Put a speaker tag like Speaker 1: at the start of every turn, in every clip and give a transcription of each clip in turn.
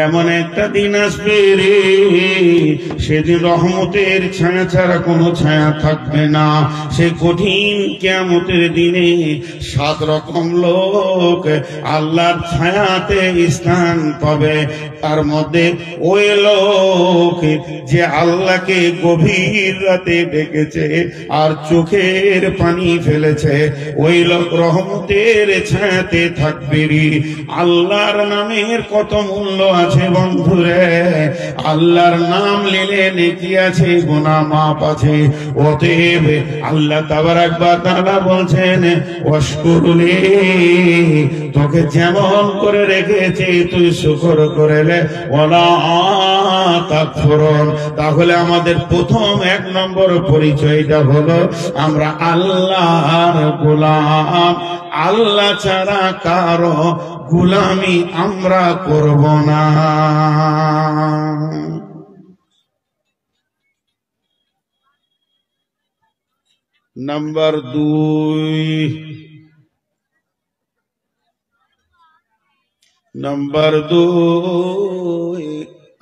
Speaker 1: এমন একটা দিন আসবে রে, সেদিন রহমতের ছায়া ছাড়া কোনো ছায়া থাকবে না। সে কঠিন কিয়ামতের দিনে 7 রকম লোক আল্লাহর ছায়াতে স্থান পাবে। তার মধ্যে ওই লোক যে আল্লাহকে গভীর রাতে ডেকেছে আর চোখের পানি ফেলেছে, ওই লোক রহমতের ছায়াতে থাকবে। আল্লাহর নামের কত মূল্য আছে বন্ধুরে, আল্লাহর নাম নিলে নেকি আছে, গুনাহ মাফ আছে। অতএব আল্লাহ তাবারাক ওয়া তাআলা বলছেন, ওয়াশকুরুনি, তোকে যেমন করে রেখেছে তুই শুকর করে নে, ওয়ালা তাকফুরুন। তাহলে আমাদের প্রথম 1 নম্বর পরিচয়টা হলো আমরা আল্লাহর গোলাম। আল্লাহ ছাড়া কারো গোলামি আমরা করব না। নাম্বার 2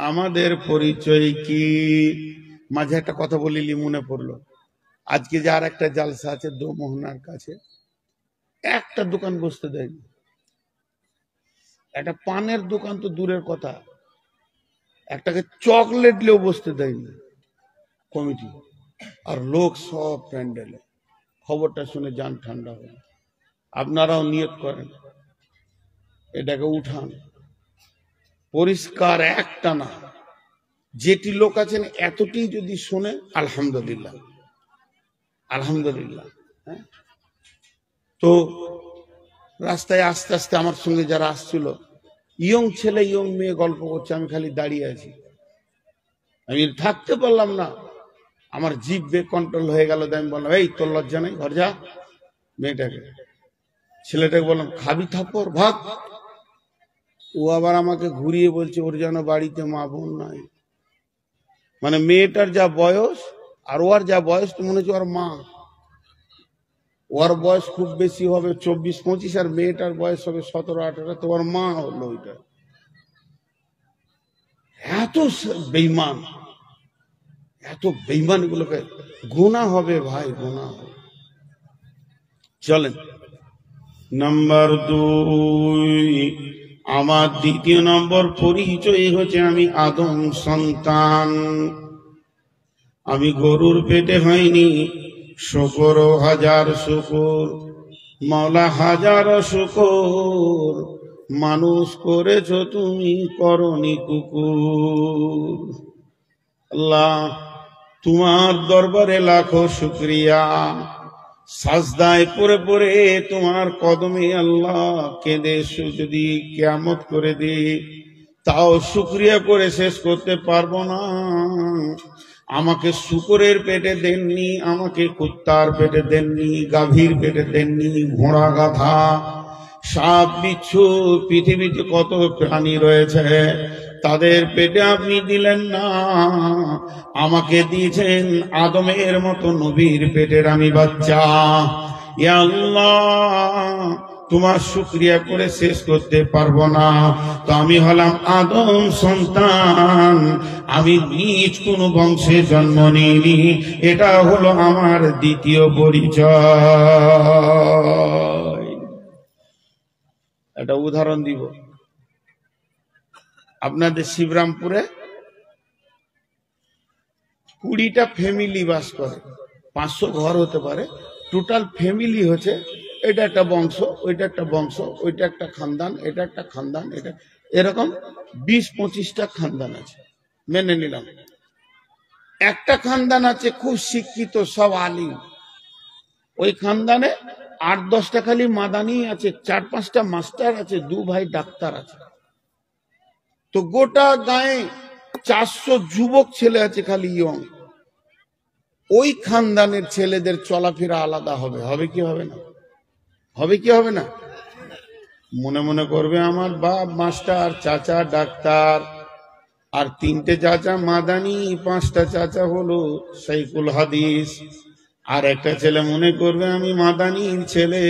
Speaker 1: আমাদের পরিচয় কি? মাঝে একটা কথা বলিলি, মনে পড়লো। আজকে যে আর একটা জালসা আছে দোমোহনার কাছে, একটা দোকান বসতে দেয়নি, একটা পানের দোকান তো দূরের কথা, একটাকে চকলেট নিয়েও বসতে দেয়নি কমিটি। আর লোক সব প্যান্ডেলে। খবরটা শুনে যান ঠান্ডা হয়ে। আপনারাও নিয়ত করেন, এটাকে উঠান, পরিষ্কার একটা না। যেটি লোক আছেন এতটি যদি শোনে, আলহামদুলিল্লাহ আলহামদুলিল্লাহ। হ্যাঁ, তো রাস্তায় আস্তে আস্তে আমার সঙ্গে যারা আসছিল, ইয়ং ছেলে ইয়ং মেয়ে গল্প করছে, আমি খালি দাঁড়িয়ে আছি। আমি থাকতে পারলাম না, আমার জিভ বে কন্ট্রোল হয়ে গেল। আমি বললাম, এই তোর লজ্জা নেই, ঘর যা। মেয়েটাকে, ছেলেটাকে বললাম, খাবি থাপ্পড়, ভাগ। ও আবার আমাকে ঘুরিয়ে বলছে ওর যেন বাড়িতে মা বোন নাই। মানে মেয়েটার যা বয়স আর ওর যা বয়স, তো মনে হচ্ছে ওর মা। ওর বয়স খুব বেশি হবে 24-25, আর মেয়েটার বয়স হবে 17-18, তো ওর মা হলো ওইটা। এত বেঈমান, এত বেঈমান গুলোকে গুনাহ হবে ভাই, গুনাহ হবে। চলেন নাম্বার 2, আমার 2 নম্বর পরিচয় হচ্ছে আমি আদম সন্তান। আমি গরুর পেটে হয়নি, শুকর হাজার শুকর, মাওলা হাজার শুকর, মানুষ করেছো তুমি, করনি কুকুর। আল্লাহ তোমার দরবারে লাখো শুকরিয়া, সাজদায় পড়ে পড়ে তোমার কদমে আল্লাহ কেঁদে যদি কিয়ামত করে দে, তাও শুকরিয়া করে শেষ করতে পারবো না। আমাকে শুকরের পেটে দেননি, আমাকে কুত্তার পেটে দেননি, গাভীর পেটে দেননি, ঘোড়া গাধা সাপ বিচ্ছু পৃথিবীতে কত প্রাণী রয়েছে, তাদের পেটে আপনি দিলেন না, আমাকে দিয়েছেন আদমের মতো নবীর পেটের আমি বাচ্চা। ইয়া আল্লাহ তোমার শুকরিয়া করে শেষ করতে পারবো না। তো আমি হলাম আদম সন্তান, আমি নিজ কোন বংশে জন্ম নিইনি। এটা হলো আমার 2য় পরিচয়। একটা উদাহরণ দিব। আপনাদের শিবরামপুরে 20টা ফ্যামিলি বাস করে, 500 ঘর হতে পারে। টোটাল ফ্যামিলি হচ্ছে, এটা একটা বংশ, ওইটা একটা বংশ, ওইটা একটা খানদান, এটা একটা খানদান, এটা এরকম 20-25টা খানদান আছে। মেনে নিলাম। একটা খানদান আছে খুব শিক্ষিত, সব আলিম। ওই খানদানে 8-10টা খালি মাদানি আছে, 4-5টা মাস্টার আছে, 2 ভাই ডাক্তার আছে। তো গোটা গায়ে 400 যুবক ছেলে আছে খালি ইয়ং। ওই খানদানের ছেলেদের চলাফেরা আলাদা হবে, হবে কি হবে না? হবে কি হবে না? মনে মনে করবে আমার বাপ মাস্টার, চাচা ডাক্তার, আর 3টে চাচা মাদানি, 5টা চাচা হলো শাইখুল হাদিস। আর একটা ছেলে মনে করবে আমি মাদানির ছেলে,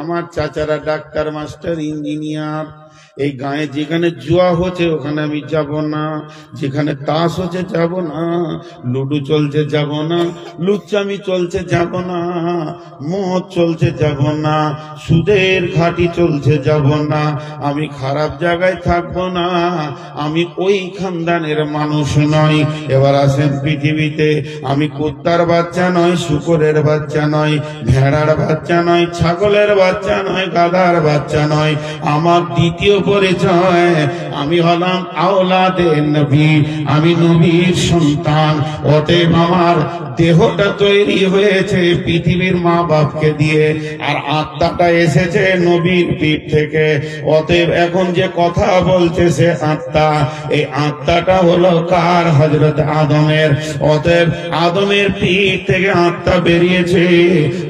Speaker 1: আমার চাচারা ডাক্তার, মাস্টার, ইঞ্জিনিয়ার। এই গায়ে যেখানে জুয়া হচ্ছে ওখানে আমি যাব না, যেখানে তাস হচ্ছে যাব না, লুডু চলছে যাব না, লুচ্চামি চলছে যাব না, মদ চলছে যাব না, সুদের ঘাটি চলছে যাব না, আমি খারাপ জায়গায় থাকবো না, আমি ওই খানদানের মানুষ নয়। এবার আসেন পৃথিবীতে আমি কুত্তার বাচ্চা নয়, শুকরের বাচ্চা নয়, ভেড়ার বাচ্চা নয়, ছাগলের বাচ্চা নয়, গাধার বাচ্চা নয়। আমার দ্বিতীয় পরিচয় আমি হলাম আওলাদে নবী, আমি নবীর সন্তান। অতএব আমার দেহটা তৈরি হয়েছে পৃথিবীর মা বাপকে দিয়ে, আর আত্মাটা এসেছে নবীর পিঠ থেকে। অতএব এখন যে কথা বলছে সে আত্মা, এই আত্মাটা হলো কার? হযরত আদমের। অতএব আদমের পিঠ থেকে আত্মা বেরিয়েছে,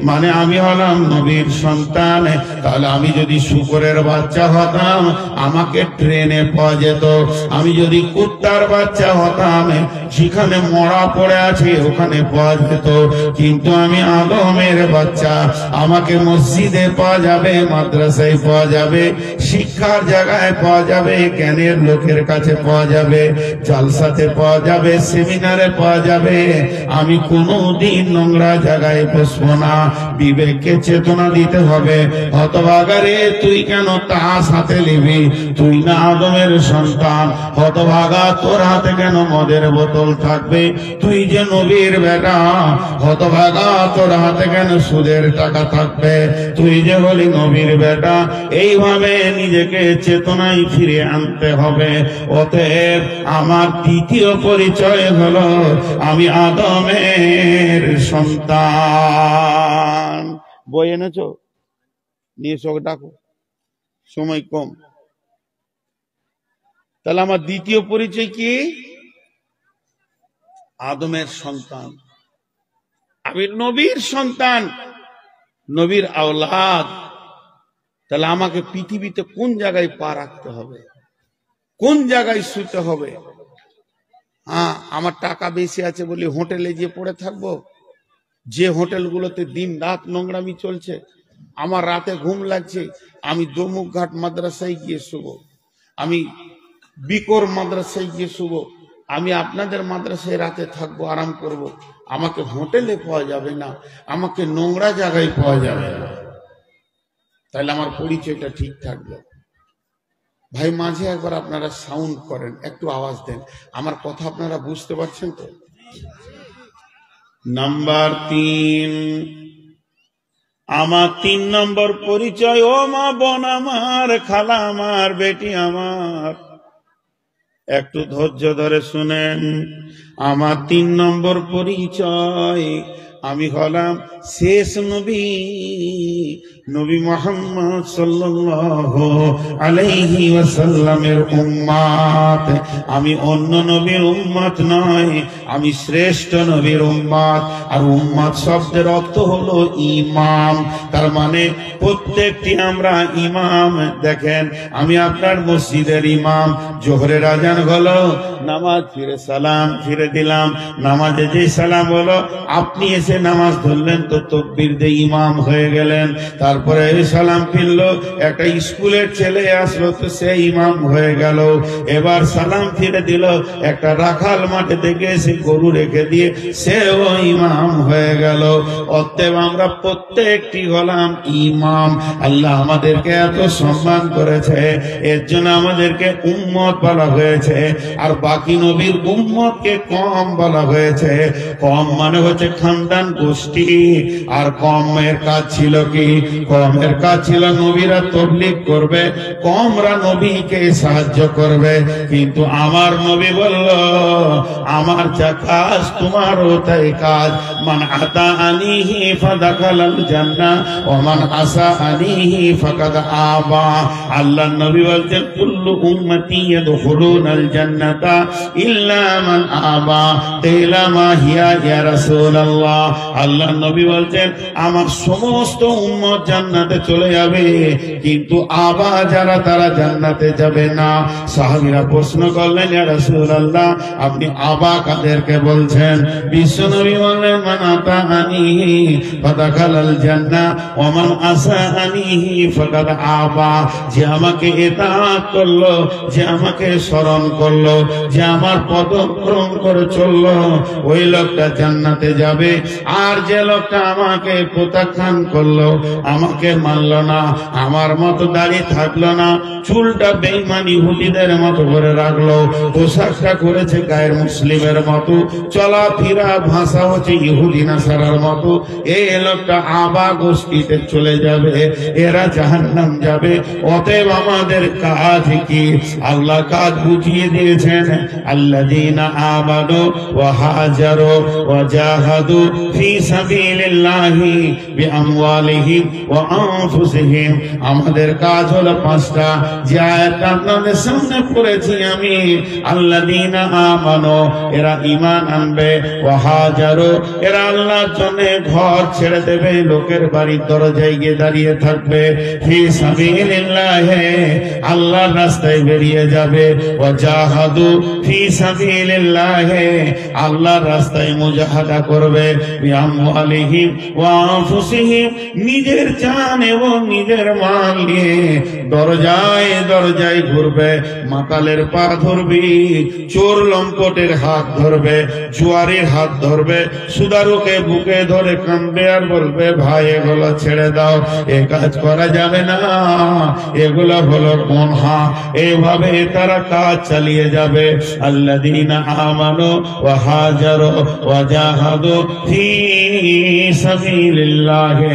Speaker 1: মানে আমি হলাম নবীর সন্তান। তাহলে আমি যদি শুকরের বাচ্চা হতাম আমাকে ট্রেনে পাওয়া যেত, আমি যদি কুত্তার বাচ্চা হতাম যেখানে মরা পড়ে আছে ওখানে পাওয়া যেত, কিন্তু আমি আদমের বাচ্চা, আমাকে মসজিদে পাওয়া যাবে, মাদ্রাসায় পাওয়া যাবে, শিক্ষার জায়গায় পাওয়া যাবে, জ্ঞানের লোকের কাছে পাওয়া যাবে, জালসাতে পাওয়া যাবে, সেমিনারে পাওয়া যাবে। আমি কোনোদিন নোংরা জায়গায় বসবো না। বিবেককে চেতনা দিতে হবে। হতভাগারে তুই কেন তাস হাতে নিবি? তুই না আদমের সন্তান? হতভাগা তোর হাতে কেন মদের বোতল থাকবে? তুই যে নবীর বেটা। হতভাগা তোর হাতে কেন সুদের টাকা থাকবে? তুই যে হলি নবীর বেটা। এইভাবে নিজেকে চেতনায় ফিরে আনতে হবে। অতএব আমার দ্বিতীয় পরিচয় হলো আমি আদমের সন্তান। বই এনেছো? নিয়ে চোখ ডাকো, সময় কম। তাহলে আমার দ্বিতীয় পরিচয় কি? আদমের সন্তান, আমি নবীর সন্তান, নবীর আওলাদ। তাহলে আমাকে পৃথিবীতে কোন জায়গায় পা রাখতে হবে, কোন জায়গায় শুতে হবে? হ্যাঁ, আমার টাকা বেশি আছে বলে হোটেলে গিয়ে পড়ে থাকবো? যে হোটেলগুলোতে দিন রাত নোংরামি চলছে, আমার রাতে ঘুম লাগছে, আমি দমুক ঘাট মাদ্রাসায় গিয়ে শুব, আমি বিকর মাদ্রাসায় গিয়ে শুব, আমি আপনাদের মাদ্রাসায় রাতে থাকবো, আরাম করব। আমাকে হোটেলে পাওয়া যাবে না, আমাকে নোংরা জায়গায় পাওয়া যাবে না। তাহলে আমার পরিচয়টা ঠিক থাকলো। ভাই মাঝে একবার আপনারা সাউন্ড করেন, একটু আওয়াজ দেন, আমার কথা আপনারা বুঝতে পারছেন তো? নাম্বার 3, আমার 3 নম্বর পরিচয়। ও মা বোন আমার, খালা আমার, বেটি আমার, একটু ধৈর্য ধরে শুনেন। আমার 3 নম্বর পরিচয়, আমি হলাম শেষ নবী, নবী মুহাম্মদ সাল্লাল্লাহু আলাইহি ওয়াসাল্লামের উম্মত। আমি অন্য নবীর উম্মত নয়, আমি শ্রেষ্ঠ নবীর উম্মত। আর উম্মত শব্দের অর্থ হলো ইমাম, তার মানে প্রত্যেকটি আমরা ইমাম। দেখেন, আমি আপনার মসজিদের ইমাম। জোহরের আজান হলো, নামাজ ফিরে সালাম ফিরে দিলাম, নামাজে যে সালাম হলো আপনি এসে নামাজ ধরলেন তো তাকবীর দিয়ে ইমাম হয়ে গেলেন। তারপরে সালাম ফিরলো, একটা স্কুলের ছেলে আসলো তো সে ইমাম হয়ে গেল। এবার সালাম ফিরে দিল, একটা রাখাল মাঠে থেকে এসে গরু রেখে দিয়ে সেও ইমাম হয়ে গেল। অতএব আমরা প্রত্যেকটি হলাম ইমাম। আল্লাহ আমাদেরকে এত সম্মান করেছে, এর জন্য আমাদেরকে উম্মত বলা হয়েছে, আর বাকি নবীর উম্মতকে কম বলা হয়েছে। কম মানে হচ্ছে খানদান, গোষ্ঠী। আর কমের কাজ ছিল কি? কমের কাজ ছিল নবীরা তাবলীগ করবে, কমরা নবীকে সাহায্য করবে। কিন্তু আমার নবী বলল, আমার যা কাজ তোমারও তাই কাজ। মান আতা আনিহি ফাদাখালাল জান্নাহ ওয়া মান আসা আনিহি ফাকাদ আবা। আল্লাহর নবী বলছেন, কুল্লু উম্মতি ইয়াদখুলুনাল জান্নাতা ইল্লা মান আবা কিলা মা হিয়া ইয়া রাসূলুল্লাহ। আল্লাহর নবী বলছেন, আমার সমস্ত উম্মত জান্নাতে চলে যাবে, কিন্তু আবা যারা তারা জান্নাতে যাবে না। সাহাবীরা প্রশ্ন করলেন, ইয়া রাসূলুল্লাহ, আপনি আবা কাদেরকে বলছেন? বিশ্বনবী বললেন, মান আতাআনি ফাদাখালাল জান্নাহ ওয়া মান আসাআনি ফাকাদ আবা। যে আমাকে ইতাআত করলো, যে আমাকে স্মরণ করলো, যে আমার পদক্রম করে চললো, ওই লোকটা জান্নাতে যাবে। আর যে লোকটা আমাকে প্রত্যাখ্যান করলো, আমাকে মানলো না, আমার মতো দাড়ি থাকলো না, চুলটা বেঈমান ইহুদিদের মতো করে রাখলো, পোশাকটা করেছে গায়ের মুসলিমের মতো, চলাফেরা ভাষা হচ্ছে ইহুদি নাসারার মতো, এই লোকটা আবা গোষ্ঠীতে চলে যাবে, এরা জাহান্নাম যাবে। অতএব আমাদের কাজ কি? আল্লাহ কাজ বুঝিয়ে দিয়েছেন, আল্লাযীনা আমানু ওয়া হাজারু ওয়া জাহাদু ফি সাবিলিল্লাহি বিআমওয়ালিহিম ওয়া আনফুসিহিম। আমাদের কাজ হলো পাঁচটা, যে আয়াতটা আপনাদের সামনে পড়েছি আমি। আল্লাযীনা আমানু, এরা ঈমান আনবে, ওয়া হাজারু, এরা আল্লাহর জন্য ঘর ছেড়ে দেবে, লোকের বাড়ির দরজায় গিয়ে দাঁড়িয়ে থাকবে, ফি সাবিলিল্লাহি, আল্লাহর রাস্তায় বেরিয়ে যাবে, ওয়া জাহাদু ফি সাবিলিল্লাহি, আল্লাহর রাস্তায় মুজাহাদা করবে, বিআমওয়ালিহিম ওয়া আনফুসিহিম, নিজের জান এবং নিজের মাল নিয়ে দরজায় দরজায় ঘুরবে, মাতালের পা ধরবি, চোর লম্পটের হাত ধরবে, জুয়ারির হাত ধরবে, সুদারুকে বুকে ধরে কাঁদবে আর বলবে, ভাই এগুলো ছেড়ে দাও, এ কাজ করা যাবে না, এগুলো হলো গুনাহ। এইভাবে তারা কাজ চালিয়ে যাবে। আল্লাযীনা আমানু ওয়া হাজারু ওয়া জাহাদু ফি সাবিলিল্লাহি,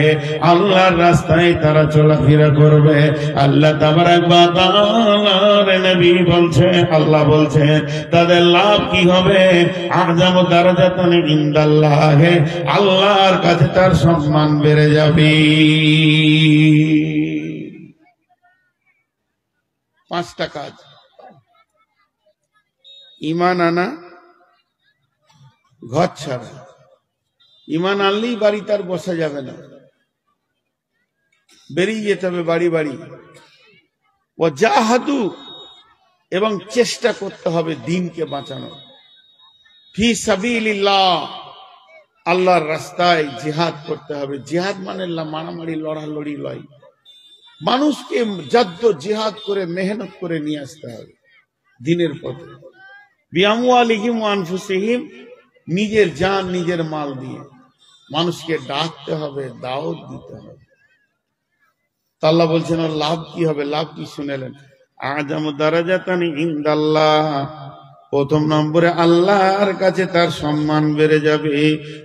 Speaker 1: আল্লাহর রাস্তায় তারা চলাফেরা করবে। আল্লাহ তাবারাক ওয়া তাআলার নবী বলছে, আল্লাহ বলছে, তাদের লাভ কি হবে? আযমু দারাজাতান ইনদাল্লাহি, আল্লাহর কাছে তার সম্মান বেড়ে যাবে। পাঁচটা কাজ। ঈমান আনা, ঘর ছাড়া। ঈমান আনলেই বাড়ি তার বসা যাবে না, বেরিয়ে যেতে হবে বাড়ি বাড়ি। ও জাহাদু, এবং চেষ্টা করতে হবে দিনকে বাঁচানো। ফি সাবিলিল্লাহ, আল্লাহর রাস্তায় জিহাদ করতে হবে। জিহাদ মানে মারামারি লড়ালড়ি লয়, মানুষকে জিহাদ করে মেহনত করে নিয়ে আসতে হবে দিনের পথে। বিআমওয়ালিহিম ওয়া আনফুসিহিম, নিজের জান নিজের মাল দিয়ে মানুষকে ডাকতে হবে, দাওয়াত দিতে হবে। আল্লাহ বলছেন লাভ কি হবে? লাভ কি শুনেলেন? আযমু দারাজাতান ইনদাল্লাহ, প্রথম নম্বরে আল্লাহর কাছে তার সম্মান বেড়ে যাবে।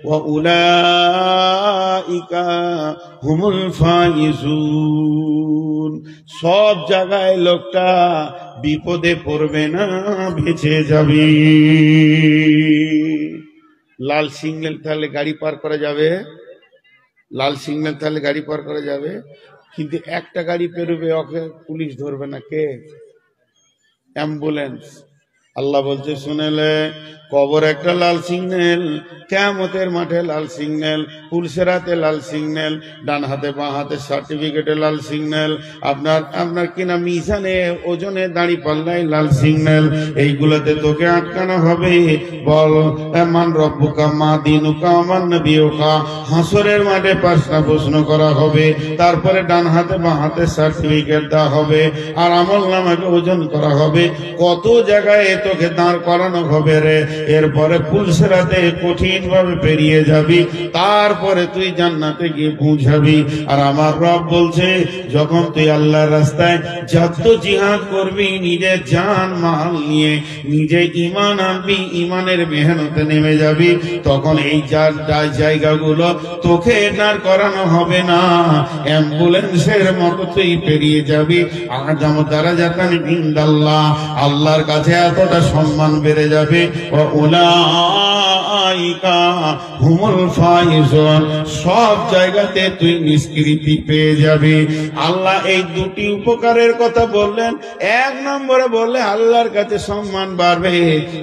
Speaker 1: ওয়া উলাইকা হুমুল ফাইজুন, সব জায়গায় লোকটা বিপদে পড়বে না, বেঁচে যাবে। লাল সিগন্যাল তাহলে গাড়ি পার করা যাবে, লাল সিগন্যাল তাহলে গাড়ি পার করা যাবে, কিন্তু একটা গাড়ি পেরোবে, ওকে পুলিশ ধরবে না। কে? অ্যাম্বুলেন্স। আল্লাহ বলছে শুনেলে, কবর একটা লাল সিগন্যাল, কিয়ামতের মাঠে লাল সিগন্যাল, পুলসেরাতে লাল সিগন্যাল, ডান হাতে বাঁ হাতে সার্টিফিকেটে লাল সিগন্যাল, আপনার কিনা মিজানে ওজনে দাড়ি পাল্লায় লাল সিগন্যাল। এইগুলোতে তোকে আটকানো হবে। বল মান রব্বুকা মা দিনুকা মান নবিয়ুকা, হাসরের মাঠে পাঁচটা প্রশ্ন করা হবে, তারপরে ডান হাতে বাঁ হাতে সার্টিফিকেট দেওয়া হবে, আর আমলনামাকে ওজন করা হবে। কত জায়গায় তোকে দাঁড় করানো হবে রে। এরপরে পুলসেরাতে কঠিন ভাবে পেরিয়ে যাবি, তারপরে তুই জান্নাতে গিয়ে পৌঁছাবি। আর আমার রব বলছে, যখন তুই আল্লাহর রাস্তায় যত জিহাদ করবি, নিজের জান মাল নিয়ে নিজে ঈমান আনবি, ঈমানের মেহনতে নেমে যাবি, তখন এই জায়গাগুলো তোকে দাঁড় করানো হবে না, অ্যাম্বুলেন্সের মতো তুই পেরিয়ে যাবি। আযমু দারাজাতান ইনদাল্লাহ, আল্লাহর কাছে এতটা মর্যাদা সম্মান বেড়ে যাবে। উলাইকা হুমুল ফাইজুন, সব জায়গাতে তুই নিষ্কৃতি পেয়ে যাবে। আল্লাহ এই দুটি উপকারের কথা বললেন। এক নম্বরে বললে আল্লাহর কাছে সম্মান বাড়বে,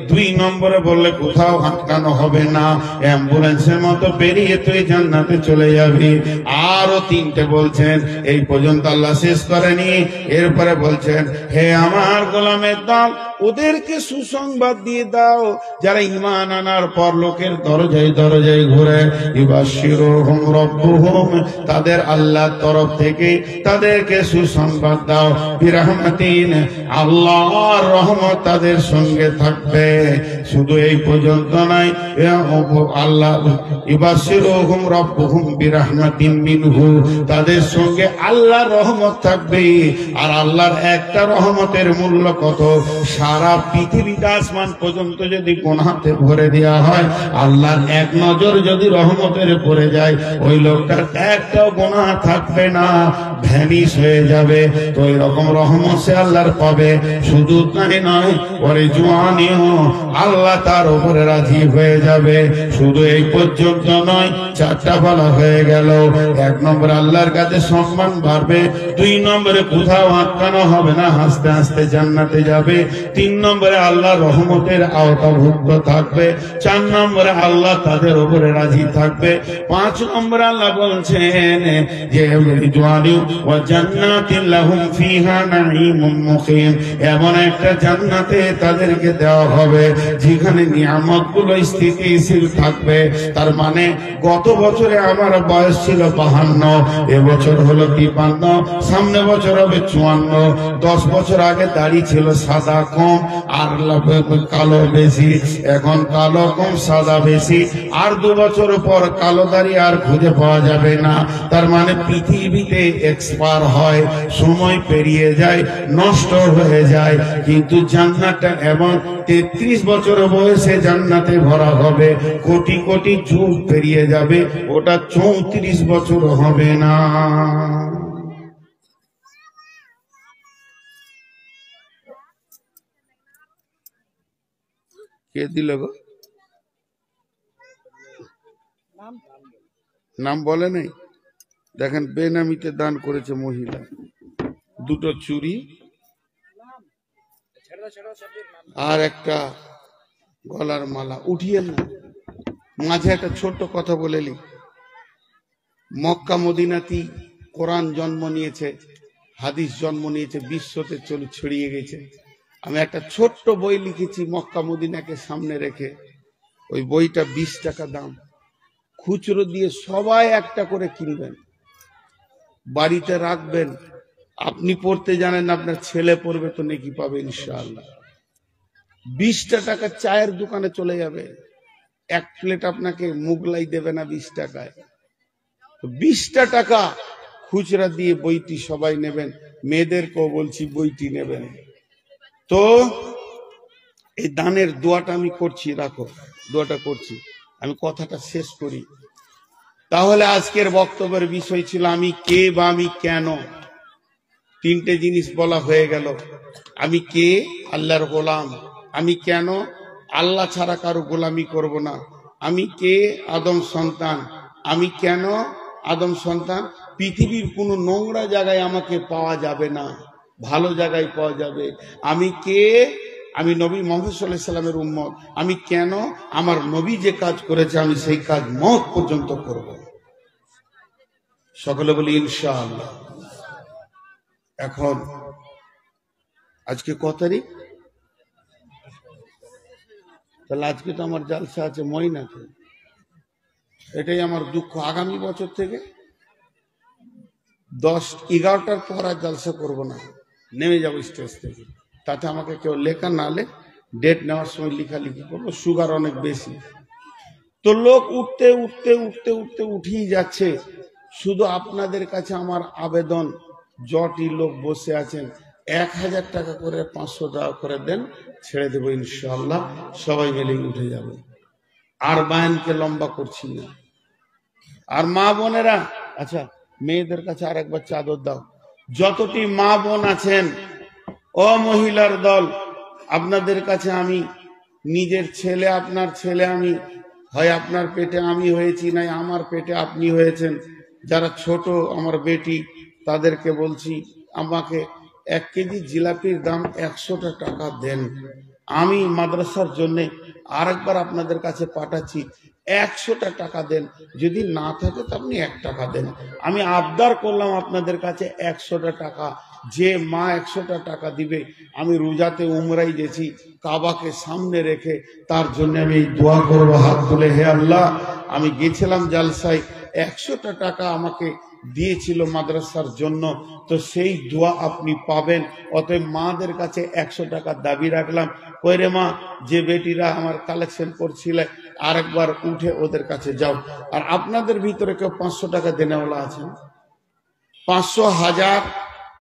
Speaker 1: দুই নম্বরে বললে কোথাও আটকানো হবে না, অ্যাম্বুলেন্সের মতো পেরিয়ে তুই জান্নাতে চলে যাবি। আরো তিনটে বলছেন, এই পর্যন্ত আল্লাহ শেষ করেনি। এরপরে বলছেন, হে আমার গোলামের দল, ওদেরকে সুসংবাদ দিয়ে দাও যারা ঈমান আনার পর লোকের দরজায় দরজায় ঘুরে। ইবাশশিরুহুম রাব্বুহুম, তাদের আল্লাহর তরফ থেকে তাদেরকে সুসংবাদ দাও। বিরহমাতিন, আল্লাহর রহমত তাদের সঙ্গে থাকবে। শুধু এই পর্যন্ত নয়, আল্লাহ ইবাশশিরুহুম রাব্বুহুম বিরহমাতিন মিনহু, তাদের সঙ্গে আল্লাহর রহমত থাকবে। আর আল্লাহর একটা রহমতের মূল্য কত? সারা পৃথিবীটা আসমান পর্যন্ত যদি গুনাহতে ভরে দেওয়া হয়, আল্লাহর এক নজর যদি রহমতের পড়ে যায়, ওই লোকটার একটাও গুনাহ থাকবে না, ভ্যানিশ হয়ে যাবে। তো এরকম রহমত সে আল্লাহর পাবে। শুধু তাই নয়, ওরে জওয়ানিও আল্লাহ তার উপরে রাজি হয়ে যাবে। শুধু এই পর্যন্ত নয়, চারটা বলা হয়ে গেল। এক নম্বরে আল্লাহর কাছে সম্মান বাড়বে, দুই নম্বরে কোথাও আটকানো হবে না, হাসতে হাসতে জান্নাতে যাবে, তিন নম্বরে আল্লাহ রহমতের আওতাভুক্ত থাকবে, চার নম্বরে আল্লাহ তাদের উপরে রাজি থাকবে, পাঁচ নম্বরে আল্লাহ বলছেন যে এমন একটা জান্নাতে তাদেরকে দেওয়া হবে যেখানে নিয়ামত গুলো স্থিতিশীল থাকবে। তার মানে গত বছরে আমার বয়স ছিল 52, এবছর হলো 53, সামনে বছর হবে 54। 10 বছর আগে দাড়ি ছিল সাদা কম আর কালো বেশি, এখন কালো কম সাদা বেশি। আর 2 বছর পর কালো দাড়ি আর খুঁজে পাওয়া যাবে না। তার মানে পৃথিবীতে এক্সপায়ার হয়, সময় পেরিয়ে যায়, নষ্ট হয়ে যায়। কিন্তু জান্নাতটা এমন 33 বছর বয়সে জান্নাতে ভরা হবে, কোটি কোটি যুগ পেরিয়ে যাবে, ওটা 34 বছর হবে না। কে দিল গো? নাম বলে নাই? দেখেন, বেনামিতে দান করেছে মহিলা, 2টো চুড়ি আর একটা গলার মালা। উঠিয়েন না, মাঝে একটা ছোট্ট কথা বলেলি। মক্কা মদিনাতেই কোরআন জন্ম নিয়েছে, হাদিস জন্ম নিয়েছে, বিশ্বতে ছড়িয়ে গেছে। আমি একটা ছোট্ট বই লিখেছি মক্কা মদিনাকে সামনে রেখে। ওই বইটা 20 টাকা দাম, খুচরো দিয়ে সবাই একটা করে কিনবেন, বাড়িতে রাখবেন। আপনি পড়তে জানেন, আপনার ছেলে পড়বে তো নেকি পাবে ইনশাআল্লাহ। 20টা টাকা চায়ের দোকানে চলে যাবে, এক প্লেট আপনাকে মুগলাই দেবে না 20 টাকায়। 20টা টাকা খুচরা দিয়ে বইটি সবাই নেবেন। মেয়েদেরকেও বলছি বইটি নেবেন। তো এই দানের দোয়াটা আমি করছি, রাখো, দোয়াটা করছি। আমি কথাটা শেষ করি। তাহলে আজকের বক্তব্যের বিষয় ছিল আমি কে বা আমি কেন। 3টে জিনিস বলা হয়ে গেল। আমি কে? আল্লাহর গোলাম। আমি কেন? আল্লাহ ছাড়া কারো গোলামি করব না। আমি কে? আদম সন্তান। আমি কেন? আদম সন্তান। পৃথিবীর কোনো নোংরা জায়গায় আমাকে পাওয়া যাবে না, ভালো জায়গায় পাওয়া যাবে। আমি কে? আমি নবী মুহাম্মদ সাল্লাল্লাহু আলাইহি সাল্লামের উম্মত। আমি কেন? আমার নবী যে কাজ করেছে আমি সেই কাজ মওত পর্যন্ত করব। সকলে বলি ইনশাআল্লাহ। এখন আজকে কত তারিখ? তাহলে আজকে তো আমার জালসা আছে ময়নাতে। এটাই আমার দুঃখ। আগামী বছর থেকে 10-11টার পর আর জালসা করবো না, নেমে যাবো স্টেজ থেকে। তাতে আমাকে কেউ লেখা না লে, ডেট নেওয়ার সময় লেখালেখি করবো। সুগার অনেক বেশি, তো লোক উঠতে উঠতে উঠতে উঠতে উঠেই যাচ্ছে। শুধু আপনাদের কাছে আমার আবেদন, যটি লোক বসে আছেন 1000 টাকা করে, 500 টাকা করে দেন, ছেড়ে দেবো ইনশাআল্লাহ। সবাই মিলে উঠে যাবে। আর বায়ানকে লম্বা করছি না। আর মা বোনেরা, আচ্ছা মেয়েদের কাছে আর একবার চাদর দাও। যতটি মা বোন আছেন, ও মহিলার দল, আপনাদের কাছে আমি নিজের ছেলে, আপনার ছেলে আমি, হয় আপনার পেটে আমি হয়েছি, নাই আমার পেটে আপনি হয়েছেন। যারা ছোট আমার বেটি, তাদেরকে বলছি আমাকে 1 কেজি জিলাপির দাম 100টা টাকা দেন। আমি মাদ্রাসার জন্য আরেকবার আপনাদের কাছে পাঠাচ্ছি, 100টা টাকা দেন। যদি না থাকে তো আপনি 1 টাকা দেন। আমি আবদার করলাম আপনাদের কাছে 100টা টাকা। যে মা 100টা টাকা দিবে, আমি রোজাতে উমরাই গেছি, কাবাকে সামনে রেখে তার জন্য আমি দোয়া করবো হাত তুলে, হে আল্লাহ, আমি গেছিলাম জালসায়, 100টা টাকা আমাকে দিয়েছিল মাদ্রাসার জন্য, তো সেই দোয়া আপনি পাবেন। অতএব মাদের কাছে 100 টাকা দাবি রাখলাম। কইরে মা, যে বেটিরা আমার কালেকশন করছিলে আরেকবার উঠে ওদের কাছে যাও। আর আপনাদের ভিতরে কেউ 500 টাকা দেনেওয়ালা আছেন? 500, 1000